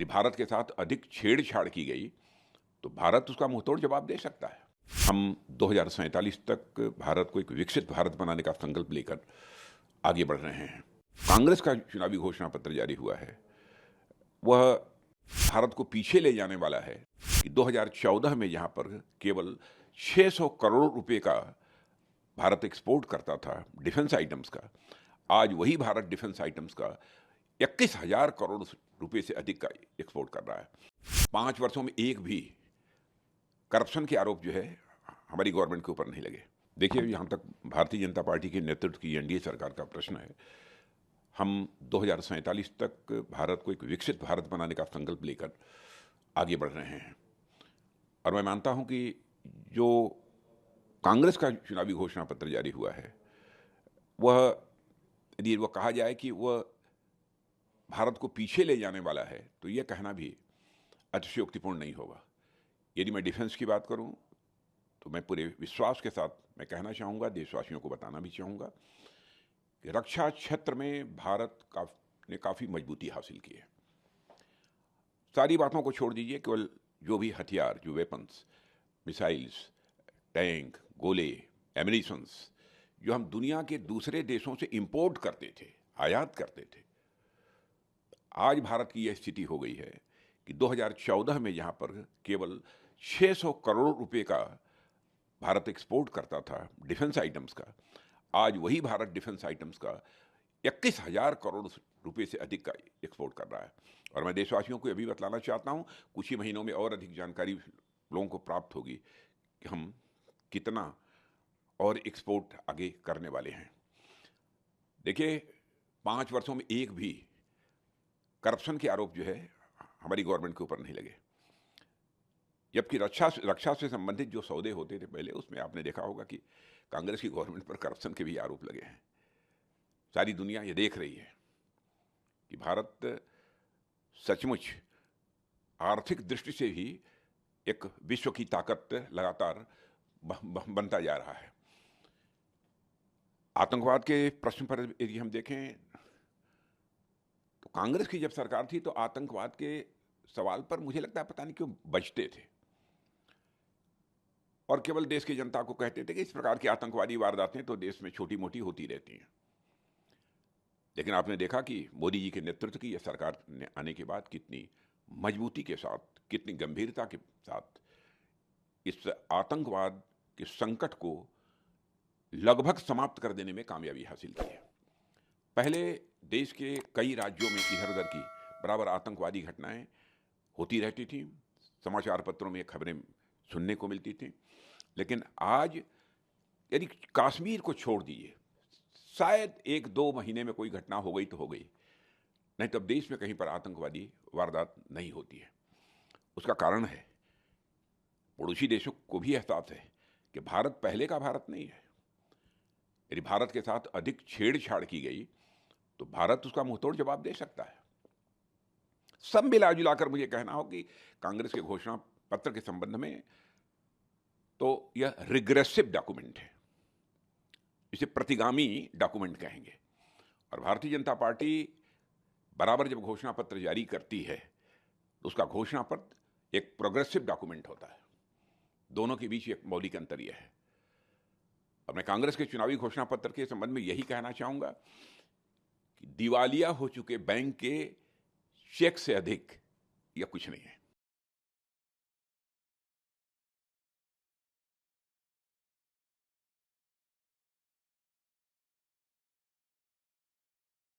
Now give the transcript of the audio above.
यदि भारत के साथ अधिक छेड़छाड़ की गई तो भारत उसका मुंहतोड़ जवाब दे सकता है। हम 2047 तक भारत को एक विकसित भारत बनाने का संकल्प लेकर आगे बढ़ रहे हैं। कांग्रेस का चुनावी घोषणा पत्र जारी हुआ है, वह भारत को पीछे ले जाने वाला है कि 2014 में जहां पर केवल 600 करोड़ रुपए का भारत एक्सपोर्ट करता था डिफेंस आइटम्स का, आज वही भारत डिफेंस आइटम्स का 21,000 करोड़ रुपए से अधिक का एक्सपोर्ट कर रहा है। 5 वर्षों में एक भी करप्शन के आरोप जो है हमारी गवर्नमेंट के ऊपर नहीं लगे। देखिए, यहाँ तक भारतीय जनता पार्टी के नेतृत्व की एनडीए सरकार का प्रश्न है, हम 2047 तक भारत को एक विकसित भारत बनाने का संकल्प लेकर आगे बढ़ रहे हैं। और मैं मानता हूं कि जो कांग्रेस का चुनावी घोषणा पत्र जारी हुआ है, वह यदि वह कहा जाए कि वह भारत को पीछे ले जाने वाला है, तो यह कहना भी अतिशयोक्तिपूर्ण नहीं होगा। यदि मैं डिफेंस की बात करूं, तो मैं पूरे विश्वास के साथ मैं कहना चाहूँगा, देशवासियों को बताना भी चाहूँगा कि रक्षा क्षेत्र में भारत ने काफ़ी मजबूती हासिल की है। सारी बातों को छोड़ दीजिए, केवल जो भी हथियार, जो वेपन्स, मिसाइल्स, टैंक, गोले, एमिनिशंस जो हम दुनिया के दूसरे देशों से इंपोर्ट करते थे, आयात करते थे, आज भारत की यह स्थिति हो गई है कि 2014 में जहाँ पर केवल 600 करोड़ रुपए का भारत एक्सपोर्ट करता था डिफेंस आइटम्स का, आज वही भारत डिफेंस आइटम्स का 21,000 करोड़ रुपए से अधिक का एक्सपोर्ट कर रहा है। और मैं देशवासियों को यह भी बतलाना चाहता हूं, कुछ ही महीनों में और अधिक जानकारी लोगों को प्राप्त होगी कि हम कितना और एक्सपोर्ट आगे करने वाले हैं। देखिए, 5 वर्षों में एक भी करप्शन के आरोप जो है हमारी गवर्नमेंट के ऊपर नहीं लगे। जबकि रक्षा से संबंधित जो सौदे होते थे पहले, उसमें आपने देखा होगा कि कांग्रेस की गवर्नमेंट पर करप्शन के भी आरोप लगे हैं। सारी दुनिया ये देख रही है कि भारत सचमुच आर्थिक दृष्टि से ही एक विश्व की ताकत लगातार बनता जा रहा है। आतंकवाद के प्रश्न पर यदि हम देखें, तो कांग्रेस की जब सरकार थी तो आतंकवाद के सवाल पर मुझे लगता है पता नहीं क्यों बचते थे, और केवल देश की जनता को कहते थे कि इस प्रकार की आतंकवादी वारदातें तो देश में छोटी मोटी होती रहती हैं। लेकिन आपने देखा कि मोदी जी के नेतृत्व की यह सरकार ने आने के बाद कितनी मजबूती के साथ, कितनी गंभीरता के साथ इस आतंकवाद के संकट को लगभग समाप्त कर देने में कामयाबी हासिल की है। पहले देश के कई राज्यों में इधर उधर की बराबर आतंकवादी घटनाएं होती रहती थी, समाचार पत्रों में खबरें सुनने को मिलती थी। लेकिन आज यदि कश्मीर को छोड़ दीजिए, शायद 1-2 महीने में कोई घटना हो गई तो हो गई, नहीं तो अब देश में कहीं पर आतंकवादी वारदात नहीं होती है। उसका कारण है, पड़ोसी देशों को भी एहसास है कि भारत पहले का भारत नहीं है। यदि भारत के साथ अधिक छेड़छाड़ की गई तो भारत उसका मुंहतोड़ जवाब दे सकता है। सब मिला जुलाकर मुझे कहना हो कि कांग्रेस के घोषणा पत्र के संबंध में तो यह रिग्रेसिव डॉक्यूमेंट है, इसे प्रतिगामी डॉक्यूमेंट कहेंगे। और भारतीय जनता पार्टी बराबर जब घोषणा पत्र जारी करती है तो उसका घोषणा पत्र एक प्रोग्रेसिव डॉक्यूमेंट होता है। दोनों के बीच एक मौलिक अंतर यह है। और मैं कांग्रेस के चुनावी घोषणा पत्र के संबंध में यही कहना चाहूंगा कि दिवालिया हो चुके बैंक के चेक से अधिक यह कुछ नहीं है।